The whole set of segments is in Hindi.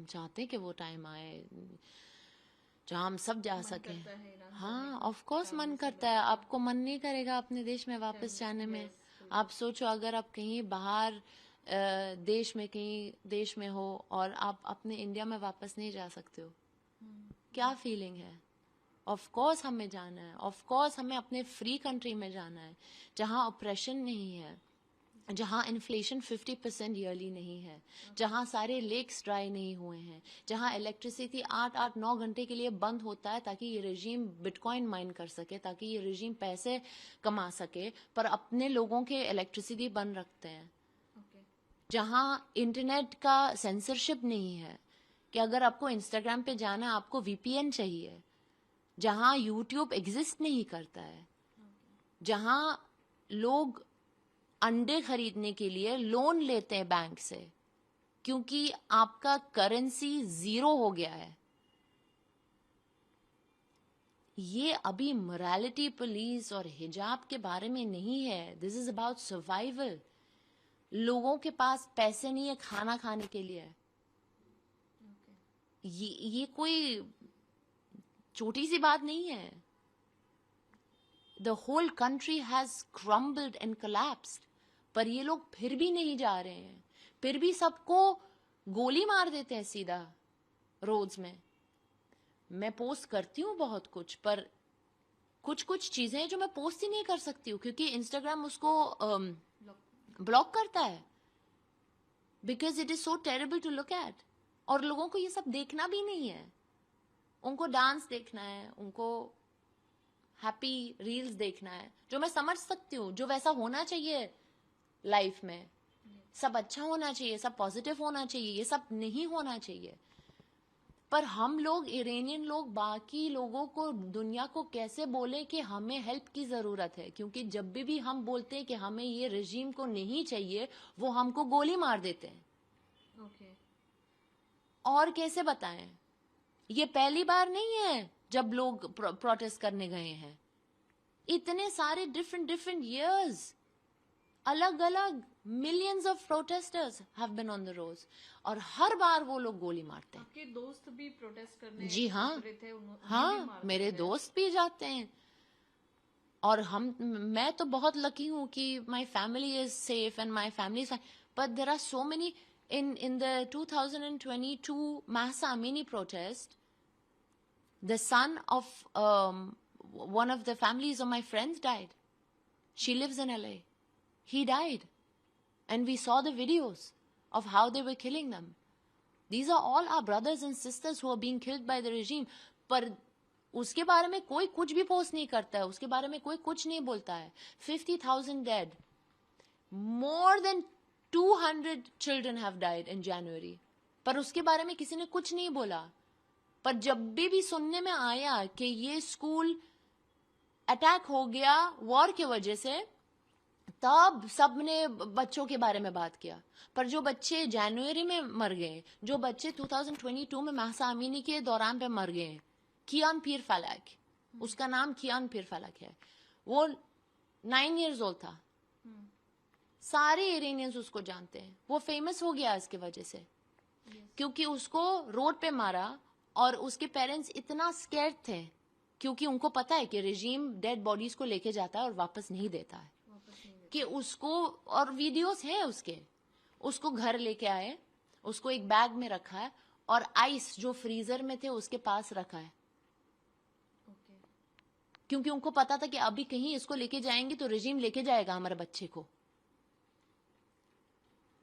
हम चाहते हैं कि वो टाइम आए जहाँ हम सब जा सकें। हाँ, ऑफ कोर्स मन करता है। आपको मन नहीं करेगा अपने देश में वापस जाने में? आप सोचो, अगर आप कहीं बाहर देश में, कहीं देश में हो और आप अपने इंडिया में वापस नहीं जा सकते हो, क्या फीलिंग है? ऑफ कोर्स हमें जाना है, ऑफ कोर्स हमें अपने फ्री कंट्री में जाना है, जहाँ ऑपरेशन नहीं है, जहाँ इन्फ्लेशन 50% ईयरली नहीं है, जहाँ सारे लेक्स ड्राई नहीं हुए हैं, जहाँ इलेक्ट्रिसिटी 8-8-9 घंटे के लिए बंद होता है ताकि ये रेजिम बिटकॉइन माइन कर सके, ताकि ये रेजिम पैसे कमा सके, पर अपने लोगों के इलेक्ट्रिसिटी बंद रखते हैं। जहाँ इंटरनेट का सेंसरशिप नहीं है कि अगर आपको इंस्टाग्राम पे जाना है आपको वीपीएन चाहिए, जहाँ यूट्यूब एग्जिस्ट नहीं करता है, जहाँ लोग अंडे खरीदने के लिए लोन लेते हैं बैंक से क्योंकि आपका करेंसी 0 हो गया है। ये अभी मोरालिटी पुलिस और हिजाब के बारे में नहीं है। This is about survival. लोगों के पास पैसे नहीं है खाना खाने के लिए। ये कोई छोटी सी बात नहीं है। The whole country has crumbled and collapsed. पर ये लोग फिर भी नहीं जा रहे हैं, फिर भी सबको गोली मार देते हैं सीधा रोड्स में। मैं पोस्ट करती हूँ बहुत कुछ, पर कुछ कुछ चीजें हैं जो मैं पोस्ट ही नहीं कर सकती हूँ क्योंकि इंस्टाग्राम उसको ब्लॉक करता है, because it is so terrible to look at. और लोगों को ये सब देखना भी नहीं है, उनको डांस देखना है, उनको हैप्पी रील्स देखना है, जो मैं समझ सकती हूँ, जो वैसा होना चाहिए लाइफ में। सब अच्छा होना चाहिए, सब पॉजिटिव होना चाहिए, ये सब नहीं होना चाहिए। पर हम लोग इरानियन लोग बाकी लोगों को, दुनिया को कैसे बोले कि हमें हेल्प की जरूरत है, क्योंकि जब भी हम बोलते हैं कि हमें ये रेजिम को नहीं चाहिए, वो हमको गोली मार देते हैं। और कैसे बताएं? ये पहली बार नहीं है जब लोग प्रोटेस्ट करने गए हैं। इतने सारे डिफरेंट ईयर्स, अलग अलग millions of protesters have been on the roads, और हर बार वो लोग गोली मारते हैं। आपके दोस्त भी प्रोटेस्ट करने जी हाँ, थे, हाँ, मेरे दोस्त भी जाते हैं। और मैं तो बहुत लकी हूँ कि my family is safe and my family is, but there are so many in the 2022 Mahsa Amini protest. The son of one of the families of my friends died. She lives in LA. He died. And we saw the videos of how they were killing them. These are all our brothers and sisters who are being killed by the regime. पर उसके बारे में कोई कुछ भी पोस्ट नहीं करता है, उसके बारे में कोई कुछ नहीं बोलता है। 50,000 dead. More than 200 children have died in January. पर उसके बारे में किसी ने कुछ नहीं बोला। पर जब भी सुनने में आया कि ये स्कूल अटैक हो गया वॉर की वजह से, तब सबने बच्चों के बारे में बात किया। पर जो बच्चे जनवरी में मर गए, जो बच्चे 2022 में महसा अमीनी के दौरान पे मर गए, कियान पीर फलक, उसका नाम कियान पीर फलक है, वो 9 years old था। सारे इरानियंस उसको जानते हैं। वो फेमस हो गया इसकी वजह से, क्योंकि उसको रोड पे मारा और उसके पेरेंट्स इतना स्कैर्ड थे क्योंकि उनको पता है कि रेजिम डेड बॉडीज को लेके जाता है और वापस नहीं देता है, कि उसको, और वीडियोस है उसके, उसको घर लेके आए, उसको एक बैग में रखा है और आइस जो फ्रीजर में थे उसके पास रखा है, क्योंकि उनको पता था कि अभी कहीं इसको लेके जाएंगे तो रेजिम लेके जाएगा हमारे बच्चे को।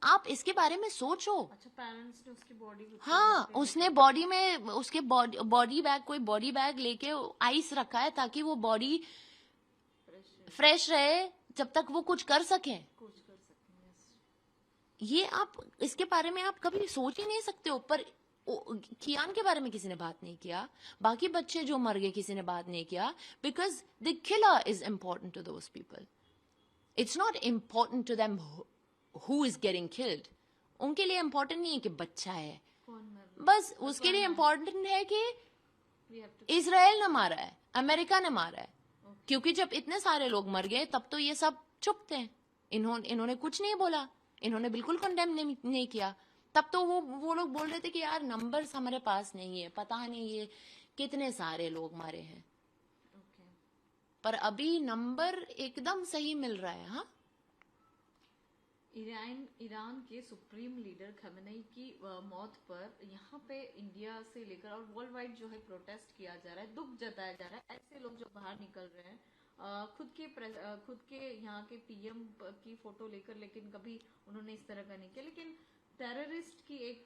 आप इसके बारे में सोचो। अच्छा, पेरेंट्स ने उसकी बॉडी, हाँ, उसने बॉडी में, उसके बॉडी बैग, कोई बॉडी बैग लेके आइस रखा है ताकि वो बॉडी फ्रेश रहे जब तक वो कुछ कर सके। ये आप, इसके बारे में आप कभी सोच ही नहीं सकते हो। पर कियान के बारे में किसी ने बात नहीं किया, बाकी बच्चे जो मर गए किसी ने बात नहीं किया, because the killer is important to those people. It's not important to them who is getting killed. उनके लिए इम्पोर्टेंट नहीं है कि बच्चा है, बस उसके लिए इम्पोर्टेंट है कि इजराइल ने मारा है, अमेरिका ने मारा है। क्योंकि जब इतने सारे लोग मर गए तब तो ये सब चुप थे, इन्होंने कुछ नहीं बोला, इन्होंने बिल्कुल कंडेम नहीं किया। तब तो वो लोग बोल रहे थे कि यार नंबर्स हमारे पास नहीं है, पता नहीं ये कितने सारे लोग मारे हैं, ओके। पर अभी नंबर एकदम सही मिल रहा है। हाँ, ईरान के सुप्रीम लीडर खमेनेई की मौत पर यहाँ पे इंडिया से लेकर और वर्ल्ड वाइड जो है प्रोटेस्ट किया जा रहा है, दुख जताया जा रहा है। ऐसे लोग जो बाहर निकल रहे हैं खुद के यहाँ के पीएम की फोटो लेकर, लेकिन कभी उन्होंने इस तरह का नहीं किया, लेकिन टेररिस्ट की एक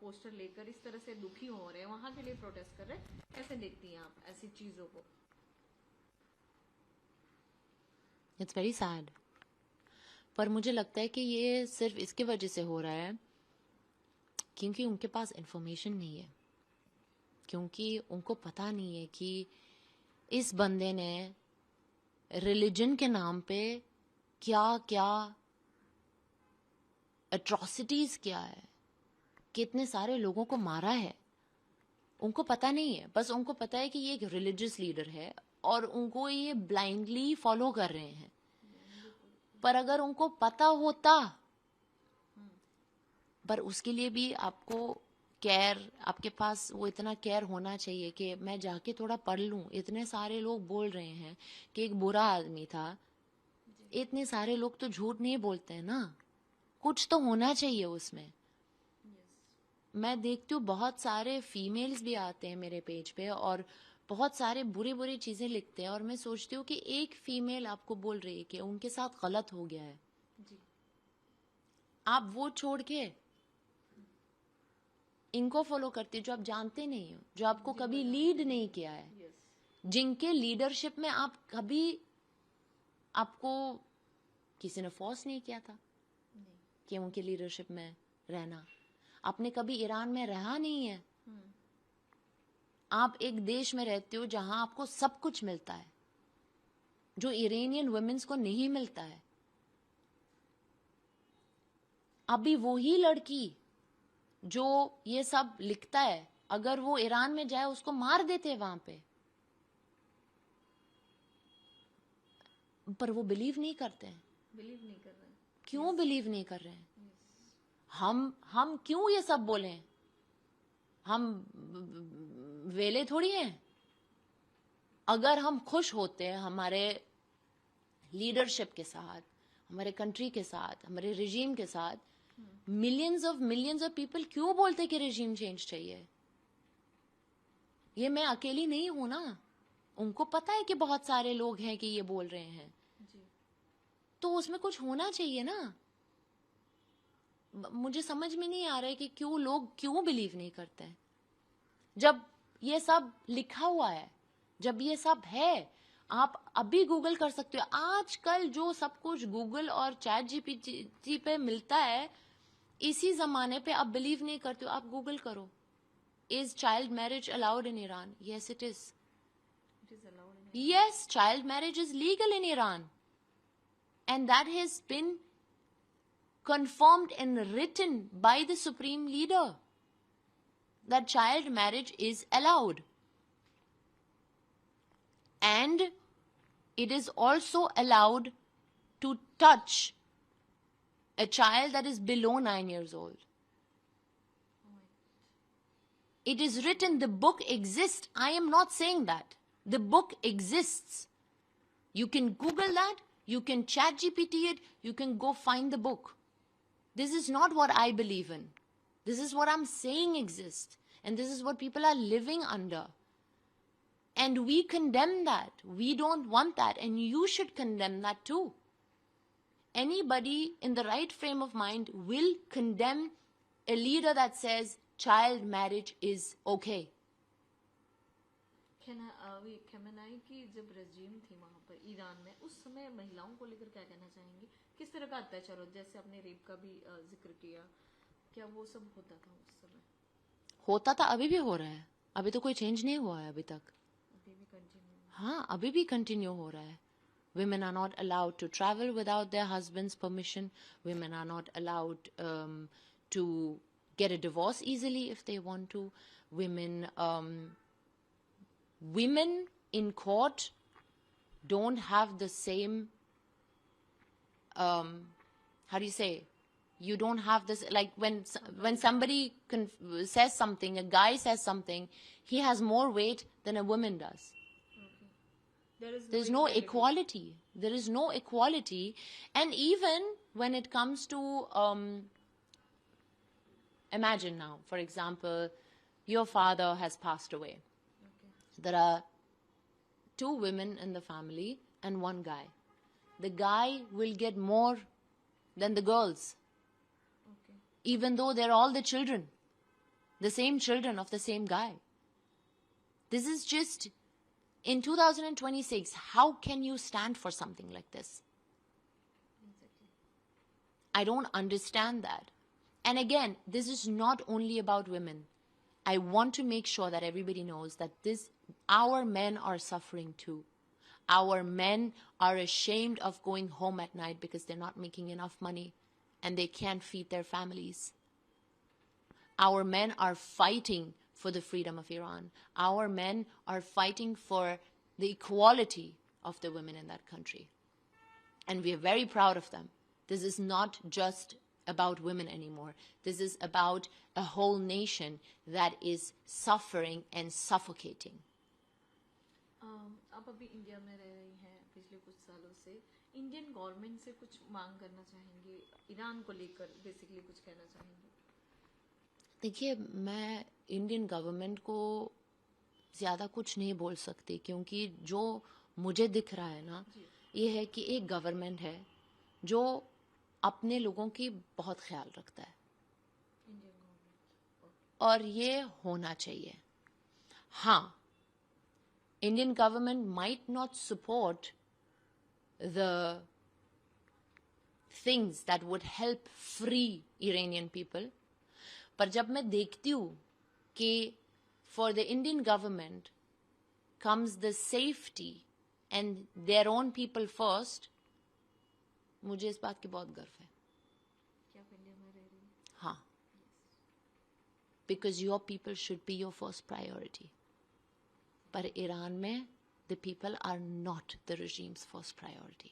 पोस्टर लेकर इस तरह से दुखी हो रहे हैं, वहां के लिए प्रोटेस्ट कर रहे हैं। कैसे देखती हैं आप ऐसी चीजों को? It's very sad. पर मुझे लगता है कि ये सिर्फ इसकी वजह से हो रहा है क्योंकि उनके पास इंफॉर्मेशन नहीं है, क्योंकि उनको पता नहीं है कि इस बंदे ने रिलीजन के नाम पे क्या क्या एट्रॉसिटीज किया है, कितने सारे लोगों को मारा है। उनको पता नहीं है, बस उनको पता है कि ये एक रिलीजियस लीडर है और उनको ये ब्लाइंडली फॉलो कर रहे हैं। पर अगर उनको पता होता, पर उसके लिए भी आपको केयर, आपके पास वो इतना केयर होना चाहिए कि मैं जाके थोड़ा पढ़ लूं। इतने सारे लोग बोल रहे हैं कि एक बुरा आदमी था, इतने सारे लोग तो झूठ नहीं बोलते हैं ना, कुछ तो होना चाहिए उसमें। मैं देखती हूँ बहुत सारे फीमेल्स भी आते हैं मेरे पेज पे और बहुत सारे बुरी बुरी चीजें लिखते हैं, और मैं सोचती हूँ कि एक फीमेल आपको बोल रही है कि उनके साथ गलत हो गया है, जी। आप वो छोड़ के इनको फॉलो करते जो आप जानते नहीं हो, जो आपको कभी लीड नहीं किया है, जिनके लीडरशिप में आप कभी, आपको किसी ने फोर्स नहीं किया था कि उनके लीडरशिप में रहना। आपने कभी ईरान में रहा नहीं है, आप एक देश में रहते हो जहां आपको सब कुछ मिलता है जो इरानियन वुमेन्स को नहीं मिलता है। अभी वही लड़की जो ये सब लिखता है, अगर वो ईरान में जाए उसको मार देते वहां पे, पर वो बिलीव नहीं करते हैं। बिलीव नहीं कर रहे हैं। क्यों बिलीव नहीं कर रहे हैं? हम क्यों ये सब बोले? हम वेले थोड़ी हैं। अगर हम खुश होते हैं हमारे लीडरशिप के साथ, हमारे कंट्री के साथ, हमारे रिजीम के साथ, मिलियंस ऑफ पीपल क्यों बोलते कि रिजीम चेंज चाहिए? ये मैं अकेली नहीं हूं ना, उनको पता है कि बहुत सारे लोग हैं कि ये बोल रहे हैं जी। तो उसमें कुछ होना चाहिए ना। मुझे समझ में नहीं आ रहा है कि क्यों लोग क्यों बिलीव नहीं करते हैं जब ये सब लिखा हुआ है, जब ये सब है। आप अभी गूगल कर सकते हो, आजकल जो सब कुछ गूगल और चैट जीपीटी पे मिलता है, इसी जमाने पे आप बिलीव नहीं करते हो, आप गूगल करो, is child marriage allowed in Iran? Yes it is. It is allowed in Yes, child marriage is legal in Iran. And that has been confirmed and written by the supreme leader that child marriage is allowed. And it is also allowed to touch a child that is below 9 years old. It is written, the book exists. I am not saying that. The book exists. You can Google that, you can chat GPT it, you can go find the book. This is not what I believe in. This is what I'm saying exists. And this is what people are living under. And we condemn that. We don't want that. And you should condemn that too. Anybody in the right frame of mind will condemn a leader that says child marriage is okay. Khamenei की जब रजीम थी वहां पर ईरान में, उस समय महिलाओं को लेकर क्या कहना चाहेंगे? किस तरह का अत्याचार हो, जैसे आपने रेप का भी जिक्र किया, क्या वो सब होता था उस समय? होता था, अभी भी हो रहा है, अभी तो कोई चेंज नहीं हुआ है अभी तक। अभी भी कंटिन्यू? हाँ, अभी भी कंटिन्यू हो रहा है। Women are not allowed to travel without their husband's permission. Women are not allowed to get a divorce easily if they want to. Women in court don't have the same, how do you say, You don't have this, like when somebody says something, a guy says something, he has more weight than a woman does. Okay. There is There's no no equality. equality. There is no equality. And even when it comes to, imagine now, for example, your father has passed away. Okay. There are 2 women in the family and 1 guy. The guy will get more than the girls, Okay. even though they're all the children, the same children of the same guy. This is just, in 2026, how can you stand for something like this? Exactly. I don't understand that. And again, this is not only about women. I want to make sure that everybody knows that our men are suffering too. Our men are ashamed of going home at night because they're not making enough money and they can't feed their families. Our men are fighting for the freedom of Iran. Our men are fighting for the equality of the women in that country. And we are very proud of them. This is not just about women anymore. This is about a whole nation that is suffering and suffocating. आप अभी इंडिया में रह रही हैं पिछले कुछ सालों से, इंडियन गवर्नमेंट से कुछ मांग करना चाहेंगे, ईरान को लेकर बेसिकली कुछ कहना चाहेंगे? देखिए, मैं इंडियन गवर्नमेंट को ज़्यादा कुछ नहीं बोल सकती, क्योंकि जो मुझे दिख रहा है ना, ये है कि एक गवर्नमेंट है जो अपने लोगों की बहुत ख्याल रखता है, इंडियन गवर्नमेंट। और ये होना चाहिए. हाँ, Indian government might not support the things that would help free Iranian people, पर जब मैं देखती हूँ कि for the Indian government comes the safety and their own people first, मुझे इस बात की बहुत गर्व है. क्या आप इंडिया में रह रही हैं? हाँ, because your people should be your first priority. पर ईरान में the people are not the regime's first priority.